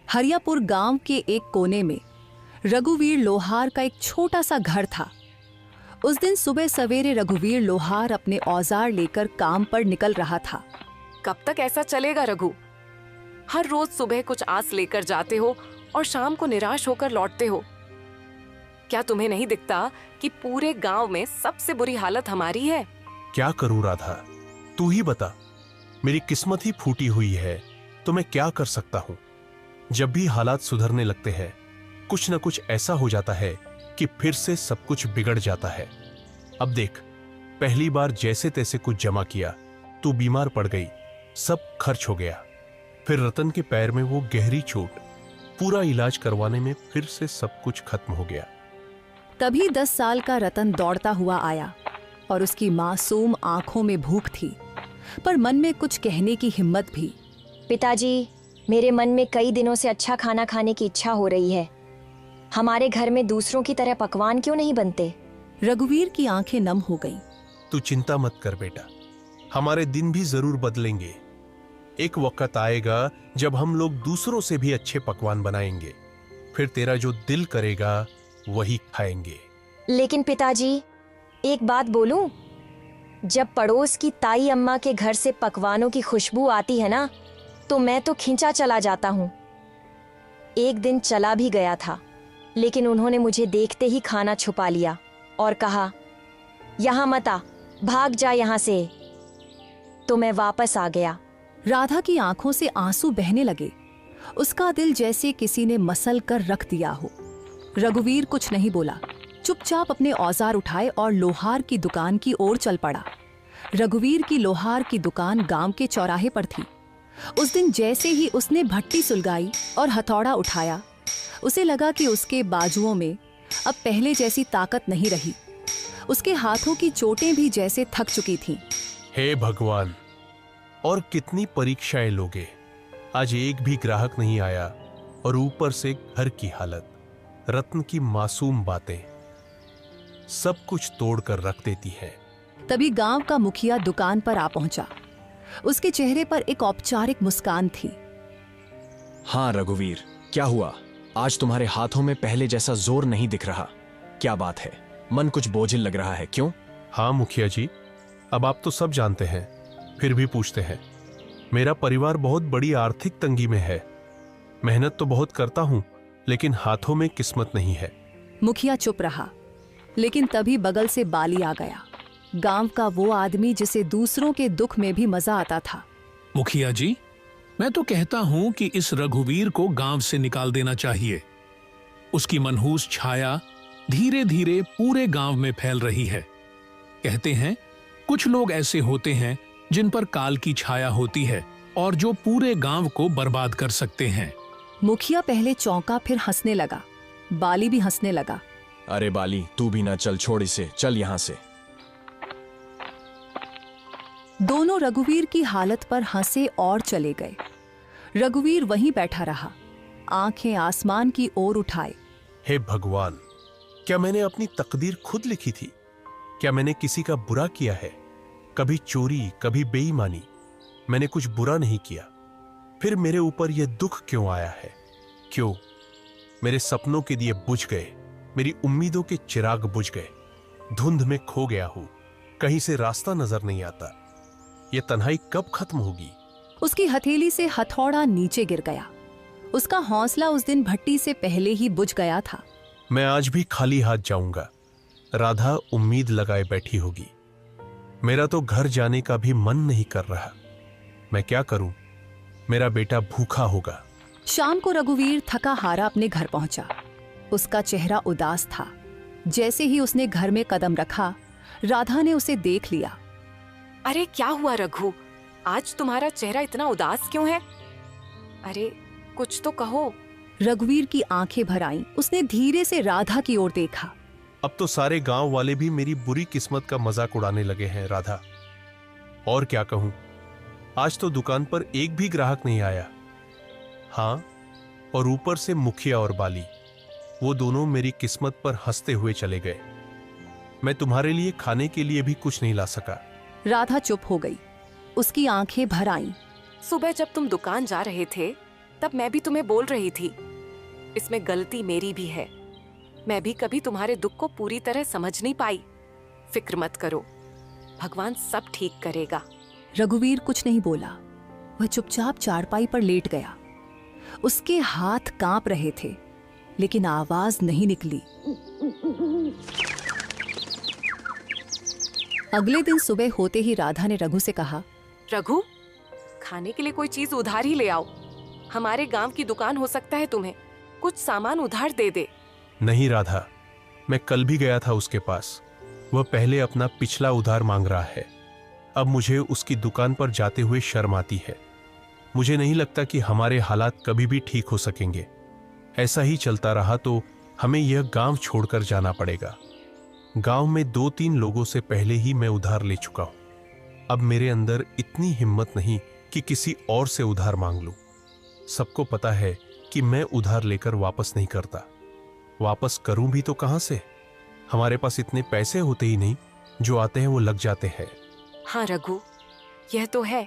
हरियापुर गांव के एक कोने में रघुवीर लोहार का एक छोटा सा घर था। उस दिन सुबह सवेरे रघुवीर लोहार अपने औजार लेकर काम पर निकल रहा था। कब तक ऐसा चलेगा रघु? हर रोज सुबह कुछ आस लेकर जाते हो और शाम को निराश होकर लौटते हो। क्या तुम्हें नहीं दिखता कि पूरे गांव में सबसे बुरी हालत हमारी है? क्या करूं राधा, तू ही बता। मेरी किस्मत ही फूटी हुई है तो मैं क्या कर सकता हूं। जब भी हालात सुधरने लगते हैं कुछ न कुछ ऐसा हो जाता है कि फिर से सब कुछ बिगड़ जाता है। अब देख, पहली बार जैसे तैसे कुछ जमा किया, तू बीमार पड़ गई, सब खर्च हो गया। फिर रतन के पैर में वो गहरी चोट, पूरा इलाज करवाने में फिर से सब कुछ खत्म हो गया। तभी 10 साल का रतन दौड़ता हुआ आया और उसकी मासूम आंखों में भूख थी, पर मन में कुछ कहने की हिम्मत भी। पिताजी, मेरे मन में कई दिनों से अच्छा खाना खाने की इच्छा हो रही है। हमारे घर में दूसरों की तरह पकवान क्यों नहीं बनते? रघुवीर की आंखें नम हो गईं। तू चिंता मत कर बेटा, हमारे दिन भी जरूर बदलेंगे। एक वक्त आएगा जब हम लोग दूसरों से भी अच्छे पकवान बनाएंगे, फिर तेरा जो दिल करेगा वही खाएंगे। लेकिन पिताजी, एक बात बोलूं? जब पड़ोस की ताई अम्मा के घर से पकवानों की खुशबू आती है ना, तो मैं तो खींचा चला जाता हूँ। एक दिन चला भी गया था, लेकिन उन्होंने मुझे देखते ही खाना छुपा लिया और कहा, यहाँ मत आ, भाग जा यहाँ से। तो मैं वापस आ गया। राधा की आंखों से आंसू बहने लगे। उसका दिल जैसे किसी ने मसल कर रख दिया हो। रघुवीर कुछ नहीं बोला, चुपचाप अपने औजार उठाए और लोहार की दुकान की ओर चल पड़ा। रघुवीर की लोहार की दुकान गांव के चौराहे पर थी। उस दिन जैसे ही उसने भट्टी सुलगाई और हथौड़ा उठाया, उसे लगा कि उसके बाजुओं में अब पहले जैसी ताकत नहीं रही। उसके हाथों की चोटें भी जैसे थक चुकी थीं। हे भगवान, और कितनी परीक्षाएं लोगे। आज एक भी ग्राहक नहीं आया और ऊपर से घर की हालत, रत्न की मासूम बातें सब कुछ तोड़ कर रख देती है। तभी गांव का मुखिया दुकान पर आ पहुंचा। उसके चेहरे पर एक औपचारिक मुस्कान थी। हाँ रघुवीर, क्या हुआ? आज तुम्हारे हाथों में पहले जैसा जोर नहीं दिख रहा। क्या बात है? मन कुछ बोझिल लग रहा है, क्यों? हाँ मुखिया जी, अब आप तो सब जानते हैं, फिर भी पूछते हैं। मेरा परिवार बहुत बड़ी आर्थिक तंगी में है। मेहनत तो बहुत करता हूं, लेकिन हाथों में किस्मत नहीं है। मुखिया चुप रहा, लेकिन तभी बगल से बाली आ गया। गांव का वो आदमी जिसे दूसरों के दुख में भी मजा आता था। मुखिया जी, मैं तो कहता हूं कि इस रघुवीर को गांव से निकाल देना चाहिए। उसकी मनहूस छाया धीरे धीरे पूरे गांव में फैल रही है। कहते हैं कुछ लोग ऐसे होते हैं जिन पर काल की छाया होती है और जो पूरे गांव को बर्बाद कर सकते हैं। मुखिया पहले चौंका, फिर हंसने लगा। बाली भी हंसने लगा। अरे बाली, तू भी ना चल, छोड़ इसे, चल यहाँ से। दोनों रघुवीर की हालत पर हंसे और चले गए। रघुवीर वहीं बैठा रहा, आंखें आसमान की ओर उठाए। हे भगवान, क्या मैंने अपनी तकदीर खुद लिखी थी? क्या मैंने किसी का बुरा किया है? कभी चोरी, कभी बेईमानी, मैंने कुछ बुरा नहीं किया। फिर मेरे ऊपर यह दुख क्यों आया है? क्यों? मेरे सपनों के दिए बुझ गए, मेरी उम्मीदों के चिराग बुझ गए। धुंध में खो गया हूं, कहीं से रास्ता नजर नहीं आता। यह तन्हाई कब खत्म होगी? उसकी हथेली से हथौड़ा नीचे गिर गया। उसका हौसला उस दिन भट्टी से पहले ही बुझ गया था। मैं आज भी खाली हाथ जाऊंगा। राधा उम्मीद लगाए बैठी होगी। मेरा तो घर जाने का भी मन नहीं कर रहा। मैं क्या करूं? मेरा बेटा भूखा होगा। शाम को रघुवीर थका हारा अपने घर पहुंचा। उसका चेहरा उदास था। जैसे ही उसने घर में कदम रखा, राधा ने उसे देख लिया। अरे क्या हुआ रघु? आज तुम्हारा चेहरा इतना उदास क्यों है? अरे कुछ तो कहो। रघुवीर की आंखें भर आईं। उसने धीरे से राधा की ओर देखा। अब तो सारे गांव वाले भी मेरी बुरी किस्मत का मजाक उड़ाने लगे हैं राधा। और क्या कहूं, आज तो दुकान पर एक भी ग्राहक नहीं आया। हाँ, और ऊपर से मुखिया और बाली, वो दोनों मेरी किस्मत पर हंसते हुए चले गए। मैं तुम्हारे लिए खाने के लिए भी कुछ नहीं ला सका। राधा चुप हो गई। उसकी आंखें भर आईं। सुबह जब तुम दुकान जा रहे थे तब मैं भी तुम्हें बोल रही थी, इसमें गलती मेरी भी है। मैं भी कभी तुम्हारे दुख को पूरी तरह समझ नहीं पाई। फिक्र मत करो, भगवान सब ठीक करेगा। रघुवीर कुछ नहीं बोला। वह चुपचाप चारपाई पर लेट गया। उसके हाथ कांप रहे थे, लेकिन आवाज नहीं निकली। अगले दिन सुबह होते ही राधा ने रघु से कहा, रघु, खाने के लिए कोई चीज उधार ही ले आओ। हमारे गांव की दुकान हो सकता है तुम्हें कुछ सामान उधार दे दे। नहीं राधा, मैं कल भी गया था उसके पास। वह पहले अपना पिछला उधार मांग रहा है। अब मुझे उसकी दुकान पर जाते हुए शर्म आती है। मुझे नहीं लगता कि हमारे हालात कभी भी ठीक हो सकेंगे। ऐसा ही चलता रहा तो हमें यह गांव छोड़कर जाना पड़ेगा। गांव में 2-3 लोगों से पहले ही मैं उधार ले चुका हूं। अब मेरे अंदर इतनी हिम्मत नहीं कि किसी और से उधार मांग लूं। सबको पता है कि मैं उधार लेकर वापस नहीं करता। वापस करूं भी तो कहां से? हमारे पास इतने पैसे होते ही नहीं, जो आते हैं वो लग जाते हैं। हाँ रघु, यह तो है।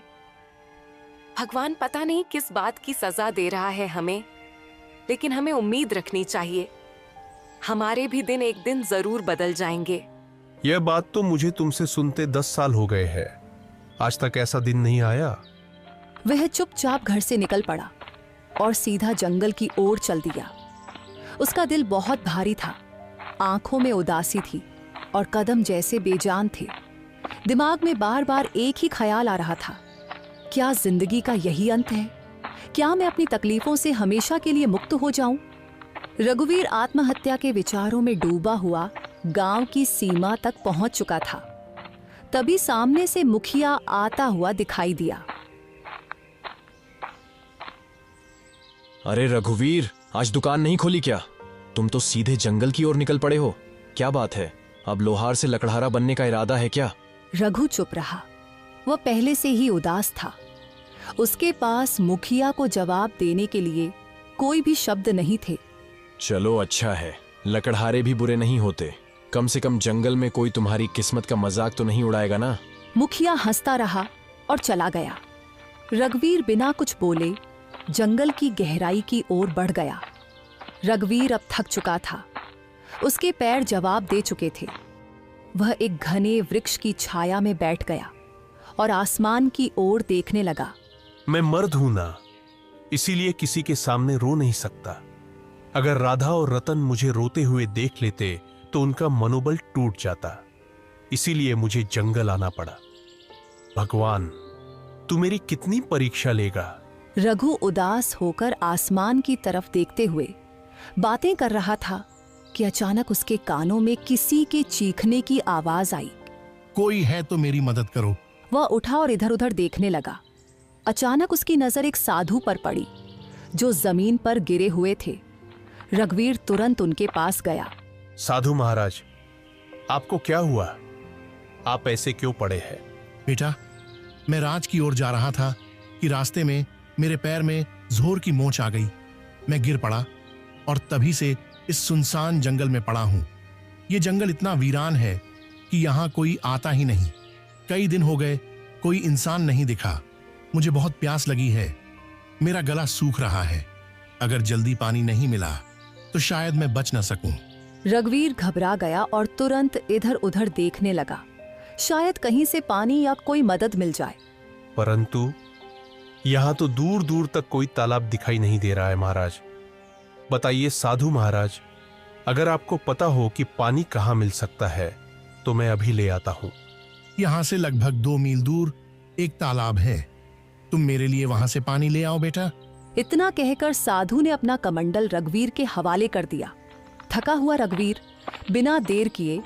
भगवान पता नहीं किस बात की सजा दे रहा है हमें, लेकिन हमें उम्मीद रखनी चाहिए। हमारे भी दिन एक दिन जरूर बदल जाएंगे। यह बात तो मुझे तुमसे सुनते 10 साल हो गए हैं। आज तक ऐसा दिन नहीं आया। वह चुपचाप घर से निकल पड़ा और सीधा जंगल की ओर चल दिया। उसका दिल बहुत भारी था, आंखों में उदासी थी और कदम जैसे बेजान थे। दिमाग में बार बार एक ही ख्याल आ रहा था, क्या जिंदगी का यही अंत है? क्या मैं अपनी तकलीफों से हमेशा के लिए मुक्त हो जाऊं? रघुवीर आत्महत्या के विचारों में डूबा हुआ गांव की सीमा तक पहुंच चुका था। तभी सामने से मुखिया आता हुआ दिखाई दिया। अरे रघुवीर, आज दुकान नहीं खोली क्या? तुम तो सीधे जंगल की ओर निकल पड़े हो। क्या बात है? अब लोहार से लकड़हारा बनने का इरादा है क्या? रघु चुप रहा। वह पहले से ही उदास था। उसके पास मुखिया को जवाब देने के लिए कोई भी शब्द नहीं थे। चलो अच्छा है, लकड़हारे भी बुरे नहीं होते। कम से कम जंगल में कोई तुम्हारी किस्मत का मजाक तो नहीं उड़ाएगा ना। मुखिया हंसता रहा और चला गया। रघुवीर बिना कुछ बोले जंगल की गहराई की ओर बढ़ गया। रघुवीर अब थक चुका था। उसके पैर जवाब दे चुके थे। वह एक घने वृक्ष की छाया में बैठ गया और आसमान की ओर देखने लगा। मैं मर्द हूं ना, इसीलिए किसी के सामने रो नहीं सकता। अगर राधा और रतन मुझे रोते हुए देख लेते तो उनका मनोबल टूट जाता। इसीलिए मुझे जंगल आना पड़ा। भगवान, तू मेरी कितनी परीक्षा लेगा? रघु उदास होकर आसमान की तरफ देखते हुए बातें कर रहा था कि अचानक उसके कानों में किसी के चीखने की आवाज आई। कोई है तो मेरी मदद करो। वह उठा और इधर उधर देखने लगा। अचानक उसकी नजर एक साधु पर पड़ी जो जमीन पर गिरे हुए थे। रघुवीर तुरंत उनके पास गया। साधु महाराज, आपको क्या हुआ? आप ऐसे क्यों पड़े हैं? बेटा, मैं राज की ओर जा रहा था कि रास्ते में मेरे पैर में जोर की मोच आ गई। मैं गिर पड़ा और तभी से इस सुनसान जंगल में पड़ा हूं। ये जंगल इतना वीरान है कि यहाँ कोई आता ही नहीं। कई दिन हो गए, कोई इंसान नहीं दिखा। मुझे बहुत प्यास लगी है। मेरा गला सूख रहा है। अगर जल्दी पानी नहीं मिला तो शायद मैं बच न सकूं। रघुवीर घबरा गया और तुरंत इधर उधर देखने लगा, शायद कहीं से पानी या कोई मदद मिल जाए। परंतु यहां तो दूर दूर तक कोई तालाब दिखाई नहीं दे रहा है महाराज। बताइए साधु महाराज, अगर आपको पता हो कि पानी कहां मिल सकता है तो मैं अभी ले आता हूं। यहाँ से लगभग 2 मील दूर एक तालाब है। तुम मेरे लिए वहां से पानी ले आओ बेटा। इतना कहकर साधु ने अपना कमंडल रघुवीर के हवाले कर दिया। थका हुआ रघुवीर बिना देर किए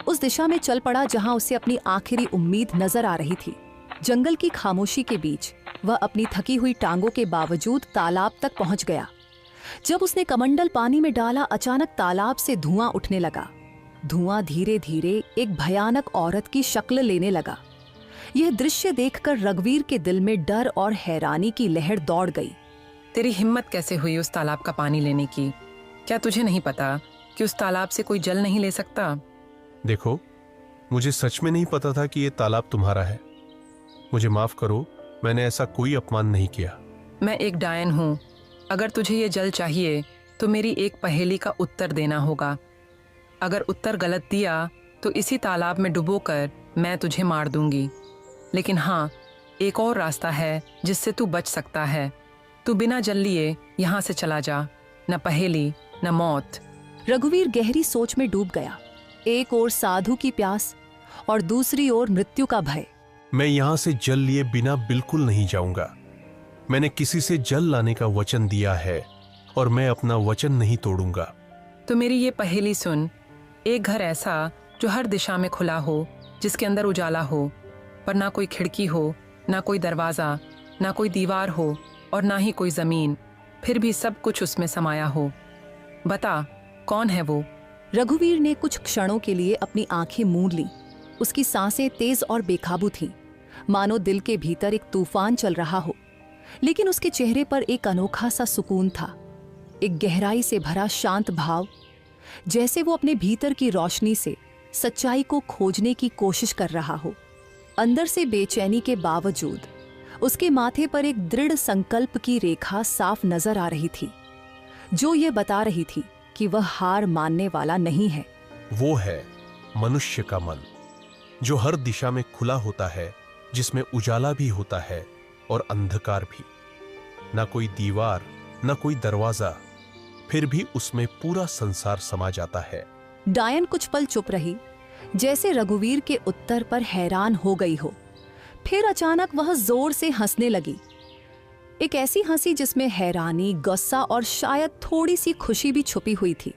उस दिशा में चल पड़ा जहां उसे अपनी आखिरी उम्मीद नजर आ रही थी। जंगल की खामोशी के बीच वह अपनी थकी हुई टांगों के बावजूद तालाब तक पहुंच गया। जब उसने कमंडल पानी में डाला, अचानक तालाब से धुआं उठने लगा। धुआं धीरे धीरे एक भयानक औरत की शक्ल लेने लगा। यह दृश्य देखकर रघुवीर के दिल में डर और हैरानी की लहर दौड़ गई। तेरी हिम्मत कैसे हुई उस तालाब का पानी लेने की? क्या तुझे नहीं पता कि उस तालाब से कोई जल नहीं ले सकता? देखो, मुझे सच में नहीं पता था कि ये तालाब तुम्हारा है। मुझे माफ करो, मैंने ऐसा कोई अपमान नहीं किया। मैं एक डायन हूँ अगर तुझे ये जल चाहिए तो मेरी एक पहेली का उत्तर देना होगा। अगर उत्तर गलत दिया तो इसी तालाब में डुबोकर मैं तुझे मार दूंगी। लेकिन हाँ, एक और रास्ता है जिससे तू बच सकता है। तू बिना जल लिए यहाँ से चला जा, न पहेली न मौत। रघुवीर गहरी सोच में डूब गया। एक ओर साधु की प्यास और दूसरी ओर मृत्यु का भय। मैं यहां से जल लिए बिना बिल्कुल नहीं जाऊंगा। मैंने किसी से जल लाने का वचन दिया है और मैं अपना वचन नहीं तोड़ूंगा। तो मेरी ये पहेली सुन। एक घर ऐसा जो हर दिशा में खुला हो, जिसके अंदर उजाला हो, पर ना कोई खिड़की हो, ना कोई दरवाजा, ना कोई दीवार हो और ना ही कोई जमीन, फिर भी सब कुछ उसमें समाया हो। बता, कौन है वो? रघुवीर ने कुछ क्षणों के लिए अपनी आंखें मूंद लीं। उसकी सांसें तेज और बेकाबू थीं, मानो दिल के भीतर एक तूफान चल रहा हो। लेकिन उसके चेहरे पर एक अनोखा सा सुकून था, एक गहराई से भरा शांत भाव, जैसे वो अपने भीतर की रोशनी से सच्चाई को खोजने की कोशिश कर रहा हो। अंदर से बेचैनी के बावजूद उसके माथे पर एक दृढ़ संकल्प की रेखा साफ नजर आ रही थी, जो ये बता रही थी कि वह हार मानने वाला नहीं है। वो है मनुष्य का मन, जो हर दिशा में खुला होता है, जिसमें उजाला भी होता है और अंधकार भी। ना कोई दीवार, ना कोई दरवाजा, फिर भी उसमें पूरा संसार समा जाता है। डायन कुछ पल चुप रही, जैसे रघुवीर के उत्तर पर हैरान हो गई हो। फिर अचानक वह जोर से हंसने लगी, एक ऐसी हंसी जिसमें हैरानी, गुस्सा और शायद थोड़ी सी खुशी भी छुपी हुई थी।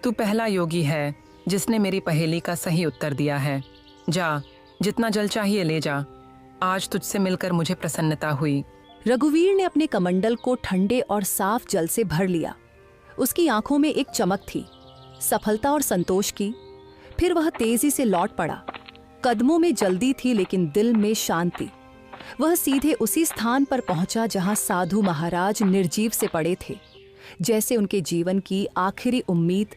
तू पहला योगी है जिसने मेरी पहेली का सही उत्तर दिया है। जा, जितना जल चाहिए ले जा। आज तुझसे मिलकर मुझे प्रसन्नता हुई। रघुवीर ने अपने कमंडल को ठंडे और साफ जल से भर लिया। उसकी आंखों में एक चमक थी, सफलता और संतोष की। फिर वह तेजी से लौट पड़ा। कदमों में जल्दी थी लेकिन दिल में शांति। वह सीधे उसी स्थान पर पहुंचा जहां साधु महाराज निर्जीव से पड़े थे, जैसे उनके जीवन की आखिरी उम्मीद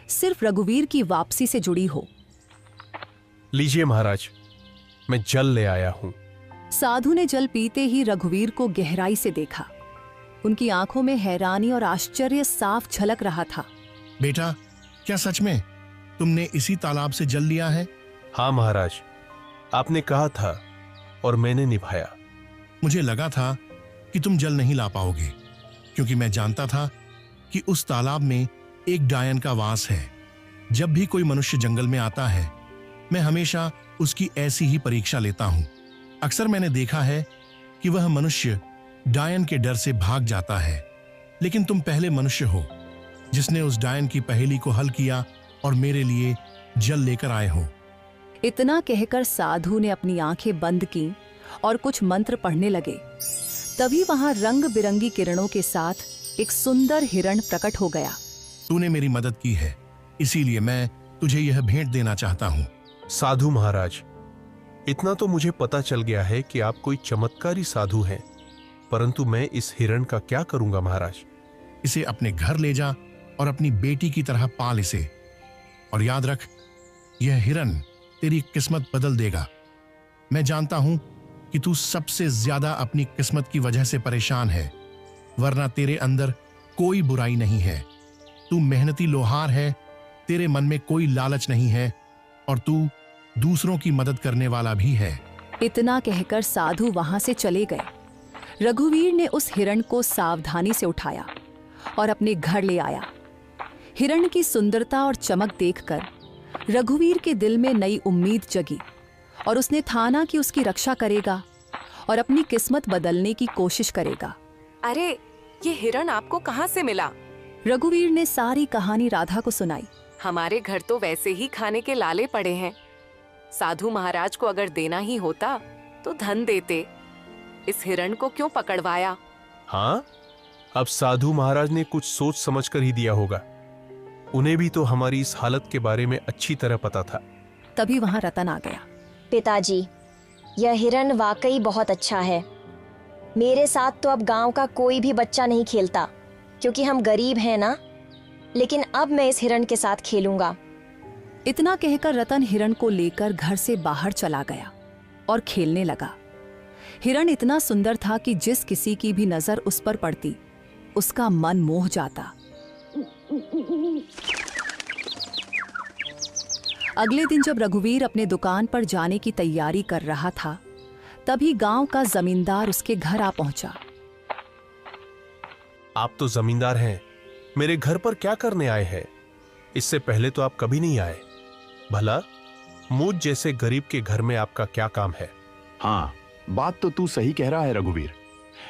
सिर्फ रघुवीर की वापसी से जुड़ी हो। लीजिए महाराज, मैं जल ले आया हूं। साधु ने जल पीते ही रघुवीर को गहराई से देखा। उनकी आंखों में हैरानी और आश्चर्य साफ झलक रहा था। बेटा, क्या सच में तुमने इसी तालाब से जल लिया है? हाँ महाराज, आपने कहा था और मैंने निभाया। मुझे लगा था कि तुम जल नहीं ला पाओगे, क्योंकि मैं जानता था कि उस तालाब में एक डायन का वास है। जब भी कोई मनुष्य जंगल में आता है, मैं हमेशा उसकी ऐसी ही परीक्षा लेता हूं। अक्सर मैंने देखा है कि वह मनुष्य डायन के डर से भाग जाता है, लेकिन तुम पहले मनुष्य हो जिसने उस डायन की पहेली को हल किया और मेरे लिए जल लेकर आए हो। इतना कहकर साधु ने अपनी आंखें बंद की और कुछ मंत्र पढ़ने लगे। तभी वहां रंग बिरंगी किरणों के साथ एक सुंदर हिरण प्रकट हो गया। तूने मेरी मदद की है, इसीलिए मैं तुझे यह भेंट देना चाहता हूँ। साधु महाराज, इतना तो मुझे पता चल गया है कि आप कोई चमत्कारी साधु हैं, परंतु मैं इस हिरण का क्या करूंगा महाराज? इसे अपने घर ले जा और अपनी बेटी की तरह पाल इसे। और याद रख, यह हिरण तेरी किस्मत बदल देगा। मैं जानता हूं कि तू सबसे ज्यादा अपनी किस्मत की वजह से परेशान है, वरना तेरे अंदर कोई बुराई नहीं है। तू मेहनती लोहार है, तेरे मन में कोई लालच नहीं है और तू दूसरों की मदद करने वाला भी है। इतना कहकर साधु वहां से चले गए। रघुवीर ने उस हिरण को सावधानी से उठाया और अपने घर ले आया। हिरण की सुंदरता और चमक देखकर रघुवीर के दिल में नई उम्मीद जगी और उसने ठाना कि उसकी रक्षा करेगा और अपनी किस्मत बदलने की कोशिश करेगा। अरे, ये हिरण आपको कहाँ से मिला? रघुवीर ने सारी कहानी राधा को सुनाई। हमारे घर तो वैसे ही खाने के लाले पड़े हैं। साधु महाराज को अगर देना ही होता तो धन देते। इस हिरण को क्यों पकड़वाया? हाँ, अब साधु महाराज ने कुछ सोच समझकर ही दिया होगा। उन्हें भी तो हमारी इस हालत के बारे में अच्छी तरह पता था। तभी वहां रतन आ गया। पिताजी, यह हिरण वाकई बहुत अच्छा है। मेरे साथ तो अब गांव का कोई भी बच्चा नहीं खेलता, क्योंकि हम गरीब हैं ना। लेकिन अब मैं इस हिरण के साथ खेलूंगा। इतना कहकर रतन हिरण को लेकर घर से बाहर चला गया और खेलने लगा। हिरण इतना सुंदर था कि जिस किसी की भी नजर उस पर पड़ती उसका मन मोह जाता। अगले दिन जब रघुवीर अपने दुकान पर जाने की तैयारी कर रहा था, तभी गांव का जमींदार उसके घर आ पहुंचा। आप तो जमींदार हैं, मेरे घर पर क्या करने आए हैं? इससे पहले तो आप कभी नहीं आए। भला मुझ जैसे गरीब के घर में आपका क्या काम है? हाँ, बात तो तू सही कह रहा है रघुवीर,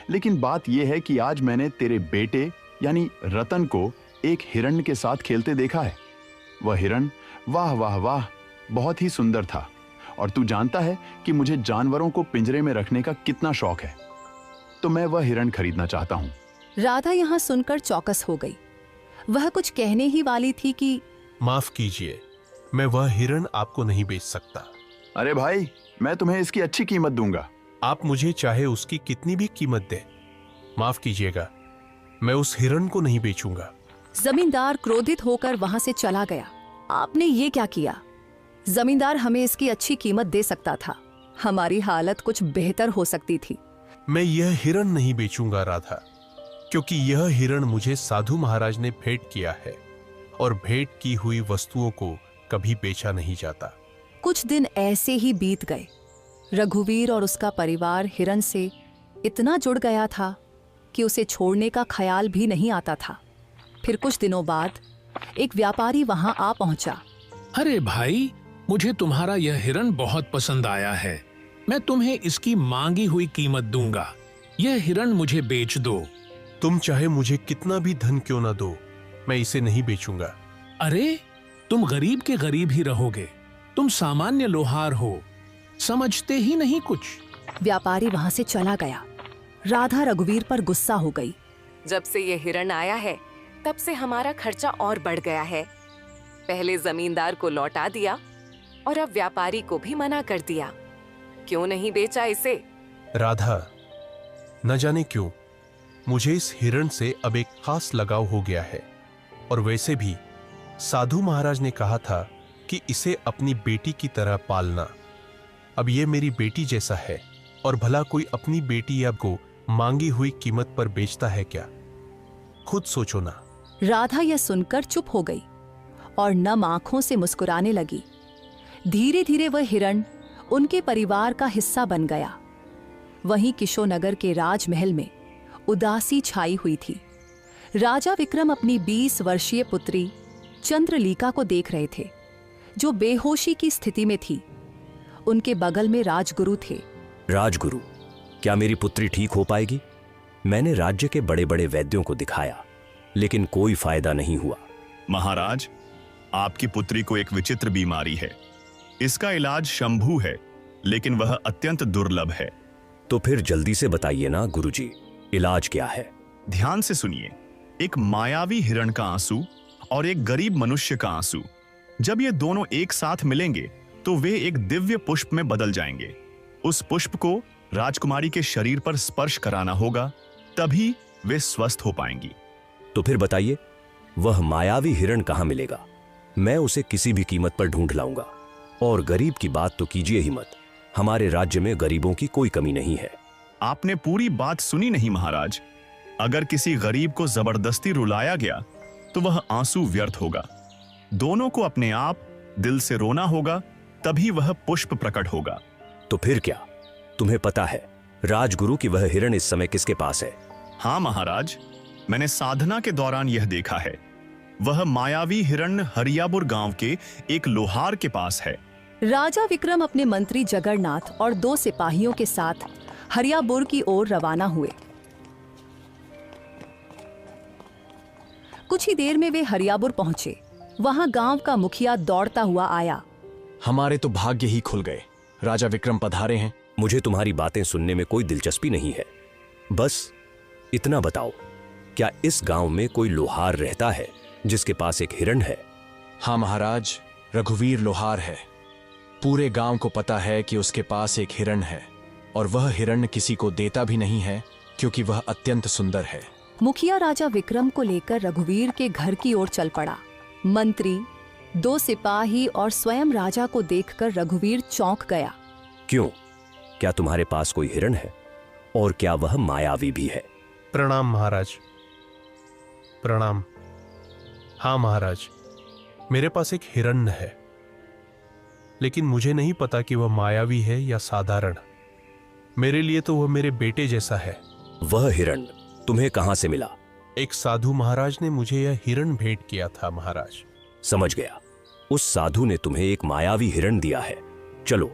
लेकिन बात यह है कि आज मैंने तेरे बेटे यानी रतन को एक हिरण के साथ खेलते देखा है। वह हिरण वाह वाह वाह बहुत ही सुंदर था, और तू जानता है कि मुझे जानवरों को पिंजरे में रखने का कितना शौक है, तो मैं वह हिरण खरीदना चाहता हूँ। राधा यहाँ सुनकर चौकस हो गई। वह कुछ कहने ही वाली थी कि माफ कीजिए, मैं वह हिरण आपको नहीं बेच सकता। अरे भाई, मैं तुम्हें इसकी अच्छी कीमत दूंगा। आप मुझे चाहे उसकी कितनी भी कीमत दे, माफ कीजिएगा, मैं उस हिरण को नहीं बेचूंगा। जमींदार क्रोधित होकर वहां से चला गया। आपने ये क्या किया? जमींदार हमें इसकी अच्छी कीमत दे सकता था, हमारी हालत कुछ बेहतर हो सकती थी। मैं यह हिरण नहीं बेचूंगा राधा, क्योंकि यह हिरण मुझे साधु महाराज ने भेंट किया है, और भेंट की हुई वस्तुओं को कभी बेचा नहीं जाता। कुछ दिन ऐसे ही बीत गए। रघुवीर और उसका परिवार हिरण से इतना जुड़ गया था कि उसे छोड़ने का ख्याल भी नहीं आता था। फिर कुछ दिनों बाद एक व्यापारी वहां आ पहुंचा। अरे भाई, मुझे तुम्हारा यह हिरण बहुत पसंद आया है। मैं तुम्हें इसकी मांगी हुई कीमत दूंगा। यह हिरण मुझे बेच दो। तुम चाहे मुझे कितना भी धन क्यों ना दो, मैं इसे नहीं बेचूंगा। अरे, तुम गरीब के गरीब ही रहोगे। तुम सामान्य लोहार हो, समझते ही नहीं कुछ। व्यापारी वहां से चला गया। राधा रघुवीर पर गुस्सा हो गई। जब से ये हिरण आया है, तब से हमारा खर्चा और बढ़ गया है। पहले जमींदार को लौटा दिया और अब व्यापारी को भी मना कर दिया। क्यों नहीं बेचा इसे? राधा, न जाने क्यों मुझे इस हिरण से अब एक खास लगाव हो गया है, और वैसे भी साधु महाराज ने कहा था कि इसे अपनी बेटी की तरह पालना। अब ये मेरी बेटी जैसा है, और भला कोई अपनी बेटी या को मांगी हुई कीमत पर बेचता है क्या? खुद सोचो ना। राधा यह सुनकर चुप हो गई और नम आंखों से मुस्कुराने लगी। धीरे धीरे वह हिरण उनके परिवार का हिस्सा बन गया। वहीं किशोनगर के राजमहल में उदासी छाई हुई थी। राजा विक्रम अपनी 20 वर्षीय पुत्री चंद्रलीका को देख रहे थे, जो बेहोशी की स्थिति में थी। उनके बगल में राजगुरु थे। राजगुरु, क्या मेरी पुत्री ठीक हो पाएगी? मैंने राज्य के बड़े बड़े वैद्यों को दिखाया, लेकिन कोई फायदा नहीं हुआ। महाराज, आपकी पुत्री को एक विचित्र बीमारी है। इसका इलाज शंभू है, लेकिन वह अत्यंत दुर्लभ है। तो फिर जल्दी से बताइए ना गुरुजी, इलाज क्या है? ध्यान से सुनिए। एक मायावी हिरण का आंसू और एक गरीब मनुष्य का आंसू, जब ये दोनों एक साथ मिलेंगे तो वे एक दिव्य पुष्प में बदल जाएंगे। उस पुष्प को राजकुमारी के शरीर पर स्पर्श कराना होगा, तभी वे स्वस्थ हो पाएंगी। तो फिर बताइए, वह मायावी हिरण कहाँ मिलेगा? मैं उसे किसी भी कीमत पर ढूंढ लाऊंगा। और गरीब की बात तो कीजिए ही मत। हमारे राज्य में गरीबों की कोई कमी नहीं है। आपने पूरी बात सुनी नहीं महाराज। अगर किसी गरीब को जबरदस्ती रुलाया गया तो वह आंसू व्यर्थ होगा। दोनों को अपने आप दिल से रोना होगा, तभी वह पुष्प प्रकट होगा। तो फिर क्या? तुम्हें पता है राजगुरु की वह हिरण इस समय किसके पास है? हाँ महाराज, मैंने साधना के दौरान यह देखा है। वह मायावी हिरण हरियापुर गांव के एक लोहार के पास है। राजा विक्रम अपने मंत्री जगन्नाथ और 2 सिपाहियों के साथ हरियापुर की ओर रवाना हुए। कुछ ही देर में वे हरियापुर पहुंचे। वहां गांव का मुखिया दौड़ता हुआ आया। हमारे तो भाग्य ही खुल गए। राजा विक्रम पधारे हैं। मुझे तुम्हारी बातें सुनने में कोई दिलचस्पी नहीं है। बस इतना बताओ, क्या इस गांव में कोई लोहार रहता है जिसके पास एक हिरण है? हाँ महाराज, रघुवीर लोहार है। पूरे गांव को पता है कि उसके पास एक हिरण है, और वह हिरण किसी को देता भी नहीं है, क्योंकि वह अत्यंत सुंदर है। मुखिया राजा विक्रम को लेकर रघुवीर के घर की ओर चल पड़ा। मंत्री, 2 सिपाही और स्वयं राजा को देखकर रघुवीर चौंक गया। क्यों? क्या तुम्हारे पास कोई हिरण है? और क्या वह मायावी भी है? प्रणाम महाराज। प्रणाम। हाँ महाराज, मेरे पास एक हिरण्य है, लेकिन मुझे नहीं पता कि वह मायावी है या साधारण। मेरे लिए तो वह मेरे बेटे जैसा है। वह हिरण तुम्हें कहां से मिला? एक साधु महाराज ने मुझे यह हिरण भेंट किया था महाराज। समझ गया। उस साधु ने तुम्हें एक मायावी हिरण दिया है। चलो,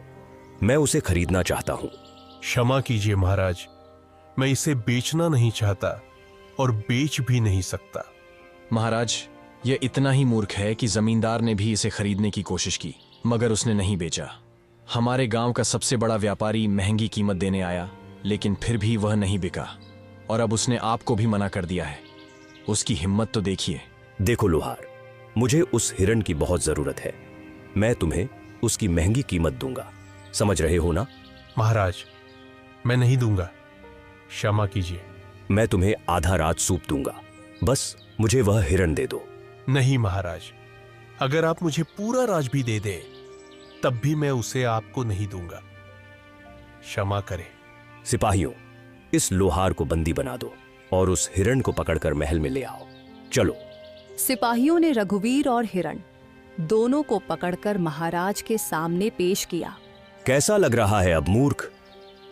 मैं उसे खरीदना चाहता हूं। क्षमा कीजिए महाराज, मैं इसे बेचना नहीं चाहता और बेच भी नहीं सकता। महाराज, यह इतना ही मूर्ख है कि जमींदार ने भी इसे खरीदने की कोशिश की, मगर उसने नहीं बेचा। हमारे गांव का सबसे बड़ा व्यापारी महंगी कीमत देने आया, लेकिन फिर भी वह नहीं बिका, और अब उसने आपको भी मना कर दिया है। उसकी हिम्मत तो देखिए। देखो लोहार, मुझे उस हिरण की बहुत जरूरत है। मैं तुम्हें उसकी महंगी कीमत दूंगा, समझ रहे हो ना? महाराज, मैं नहीं दूंगा, क्षमा कीजिए। मैं तुम्हें आधा राज सूप दूंगा, बस मुझे वह हिरण दे दो। नहीं महाराज, अगर आप मुझे पूरा राज भी दे दे तब भी मैं उसे आपको नहीं दूंगा, क्षमा करें। सिपाहियों, इस लोहार को बंदी बना दो और उस हिरण को पकड़कर महल में ले आओ। चलो। सिपाहियों ने रघुवीर और हिरण दोनों को पकड़कर महाराज के सामने पेश किया। कैसा लग रहा है अब मूर्ख?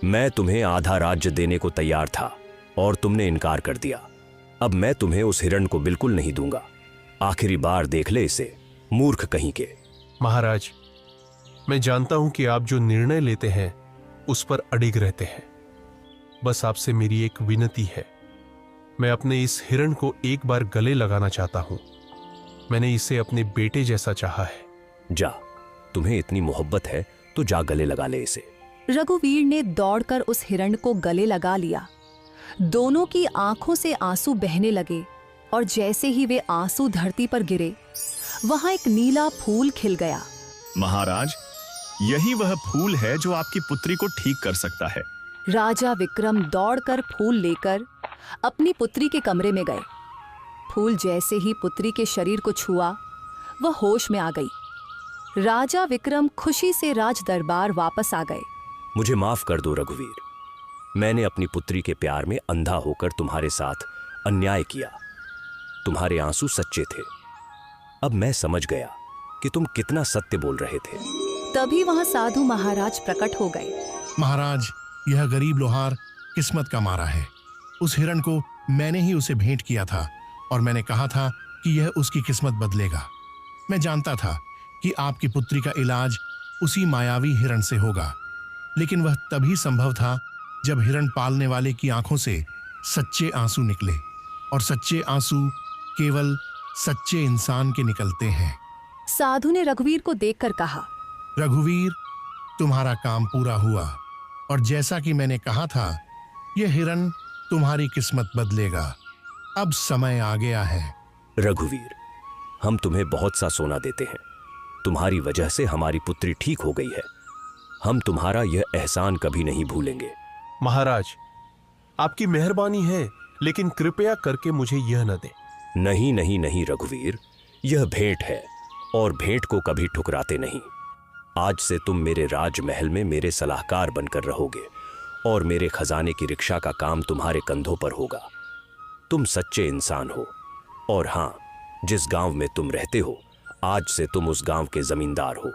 मैं तुम्हें आधा राज्य देने को तैयार था और तुमने इनकार कर दिया। अब मैं तुम्हें उस हिरण को बिल्कुल नहीं दूंगा। आखिरी बार देख ले इसे, मूर्ख कहीं के। महाराज, मैं जानता हूं कि आप जो निर्णय लेते हैं उस पर अडिग रहते हैं। बस आपसे मेरी एक विनती है, मैं अपने इस हिरण को एक बार गले लगाना चाहता हूं। मैंने इसे अपने बेटे जैसा चाहा है। जा, तुम्हें इतनी मोहब्बत है तो जा गले लगा ले इसे। रघुवीर ने दौड़कर उस हिरण को गले लगा लिया। दोनों की आंखों से आंसू बहने लगे और जैसे ही वे आंसू धरती पर गिरे, वहां एक नीला फूल खिल गया। महाराज, यही वह फूल है जो आपकी पुत्री को ठीक कर सकता है। राजा विक्रम दौड़कर फूल लेकर अपनी पुत्री के कमरे में गए। फूल जैसे ही पुत्री के शरीर को छुआ, वह होश में आ गई। राजा विक्रम खुशी से राज दरबार वापस आ गए। मुझे माफ कर दो रघुवीर, मैंने अपनी पुत्री के प्यार में अंधा होकर तुम्हारे साथ अन्याय किया। तुम्हारे आंसू सच्चे थे। अब मैं समझ गया कि तुम कितना सत्य बोल रहे थे। तभी वहां साधु महाराज प्रकट हो गए। महाराज, यह गरीब लोहार किस्मत का मारा है। उस हिरण को मैंने ही उसे भेंट किया था और मैंने कहा था कि यह उसकी किस्मत बदलेगा। मैं जानता था कि आपकी पुत्री का इलाज उसी मायावी हिरण से होगा, लेकिन वह तभी संभव था जब हिरण पालने वाले की आंखों से सच्चे आंसू निकले, और सच्चे आंसू केवल सच्चे इंसान के निकलते हैं। साधु ने रघुवीर को देखकर कहा, रघुवीर, तुम्हारा काम पूरा हुआ, और जैसा कि मैंने कहा था, यह हिरण तुम्हारी किस्मत बदलेगा। अब समय आ गया है। रघुवीर, हम तुम्हें बहुत सा सोना देते हैं। तुम्हारी वजह से हमारी पुत्री ठीक हो गई है। हम तुम्हारा यह एहसान कभी नहीं भूलेंगे। महाराज, आपकी मेहरबानी है, लेकिन कृपया करके मुझे यह न दें। नहीं नहीं नहीं रघुवीर, यह भेंट है और भेंट को कभी ठुकराते नहीं। आज से तुम मेरे राजमहल में मेरे सलाहकार बनकर रहोगे और मेरे खजाने की रिक्शा का काम तुम्हारे कंधों पर होगा। तुम सच्चे इंसान हो, और हाँ, जिस गांव में तुम रहते हो, आज से तुम उस गांव के जमींदार हो।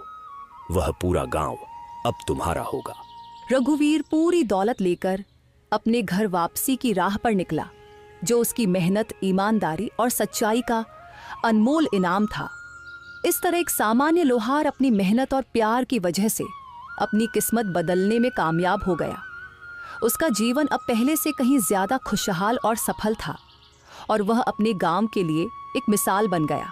वह पूरा गांव अब तुम्हारा होगा। रघुवीर पूरी दौलत लेकर अपने घर वापसी की राह पर निकला, जो उसकी मेहनत, ईमानदारी और सच्चाई का अनमोल इनाम था। इस तरह एक सामान्य लोहार अपनी मेहनत और प्यार की वजह से अपनी किस्मत बदलने में कामयाब हो गया। उसका जीवन अब पहले से कहीं ज्यादा खुशहाल और सफल था, और वह अपने गांव के लिए एक मिसाल बन गया।